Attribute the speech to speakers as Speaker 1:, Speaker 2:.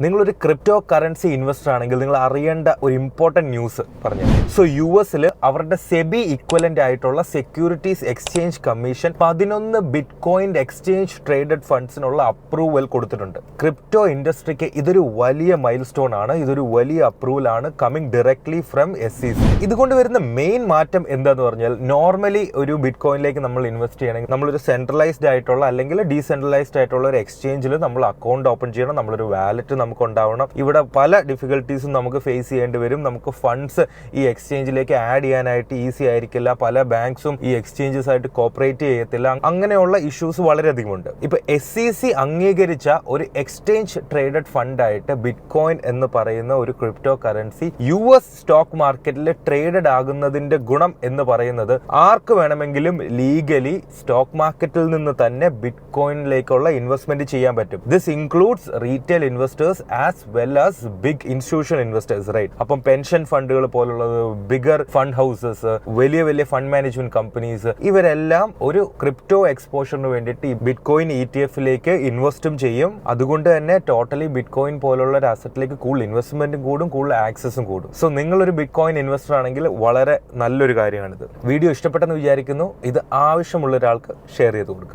Speaker 1: നിങ്ങളൊരു crypto currency investor ആണെങ്കിൽ നിങ്ങൾ അറിയേണ്ട ഒരു ഇമ്പോർട്ടൻറ്റ് ന്യൂസ് പറഞ്ഞു. സോ US അവരുടെ സെബി ഇക്വലന്റ് ആയിട്ടുള്ള securities exchange commission 11 bitcoin exchange traded ഫണ്ട്സിനുള്ള അപ്രൂവൽ കൊടുത്തിട്ടുണ്ട്. ക്രിപ്റ്റോ ഇൻഡസ്ട്രിക്ക് ഇതൊരു വലിയ മൈൽ സ്റ്റോൺ ആണ്. ഇതൊരു വലിയ അപ്രൂവൽ ആണ് കമ്മിങ് ഡയറക്ട്ലി ഫ്രം SEC. ഇതുകൊണ്ട് വരുന്ന മെയിൻ മാറ്റം എന്താന്ന് പറഞ്ഞാൽ, നോർമലി ഒരു ബിറ്റ്കോയിനിലേക്ക് നമ്മൾ ഇൻവെസ്റ്റ് ചെയ്യണമെങ്കിൽ നമ്മളൊരു സെൻട്രലൈസ്ഡ് ആയിട്ടുള്ള അല്ലെങ്കിൽ ഡീസെൻട്രലൈസ്ഡ് ആയിട്ടുള്ള ഒരു എക്സ്ചേഞ്ചിൽ നമ്മൾ അക്കൗണ്ട് ഓപ്പൺ ചെയ്യണം, നമ്മളൊരു വാലറ്റ് നമുക്ക് ഉണ്ടാവണം. ഇവിടെ പല ഡിഫിക്കൽട്ടീസും നമുക്ക് ഫേസ് ചെയ്യേണ്ടി വരും. നമുക്ക് ഫണ്ട്സ് ഈ എക്സ്ചേഞ്ചിലേക്ക് ആഡ് ചെയ്യാനായിട്ട് ഈസി ആയിരിക്കില്ല. പല ബാങ്ക്സും ഈ എക്സ്ചേഞ്ചസ് ആയിട്ട് കോപ്പറേറ്റ് ചെയ്യത്തില്ല. അങ്ങനെയുള്ള ഇഷ്യൂസ് വളരെയധികം ഉണ്ട്. ഇപ്പൊ SEC അംഗീകരിച്ച ഒരു എക്സ്ചേഞ്ച് ട്രേഡഡ് ഫണ്ട് ആയിട്ട് ബിറ്റ്കോയിൻ എന്ന് പറയുന്ന ഒരു ക്രിപ്റ്റോ കറൻസി US സ്റ്റോക്ക് മാർക്കറ്റിൽ ട്രേഡഡ് ആകുന്നതിന്റെ ഗുണം എന്ന് പറയുന്നത് ആർക്ക് വേണമെങ്കിലും ലീഗലി സ്റ്റോക്ക് മാർക്കറ്റിൽ നിന്ന് തന്നെ ബിറ്റ്കോയിനിലേക്കുള്ള ഇൻവെസ്റ്റ്മെന്റ് ചെയ്യാൻ പറ്റും. This includes retail investors as well as big institutional investors, right? അപ്പം പെൻഷൻ ഫണ്ടുകൾ പോലുള്ളത്, ബിഗർ ഫണ്ട് ഹൗസസ്, വലിയ വലിയ ഫണ്ട് മാനേജ്മെന്റ് കമ്പനീസ്, ഇവരെല്ലാം ഒരു ക്രിപ്റ്റോ എക്സ്പോഷറിന് വേണ്ടിയിട്ട് ഈ ബിറ്റ്കോയിൻ ETF ഇൻവെസ്റ്റും ചെയ്യും. അതുകൊണ്ട് തന്നെ ടോട്ടലി ബിറ്റ്കോയിൻ പോലുള്ള ഒരു അസറ്റിലേക്ക് കൂടുതൽ ഇൻവെസ്റ്റ്മെന്റും കൂടും, കൂടുതൽ ആക്സസും കൂടും. സോ നിങ്ങളൊരു ബിറ്റ്കോയിൻ ഇൻവെസ്റ്റർ ആണെങ്കിൽ വളരെ നല്ലൊരു കാര്യമാണിത്. വീഡിയോ ഇഷ്ടപ്പെട്ടെന്ന് വിചാരിക്കുന്നു. ഇത് ആവശ്യമുള്ള ഒരാൾക്ക് ഷെയർ ചെയ്ത് കൊടുക്കുക.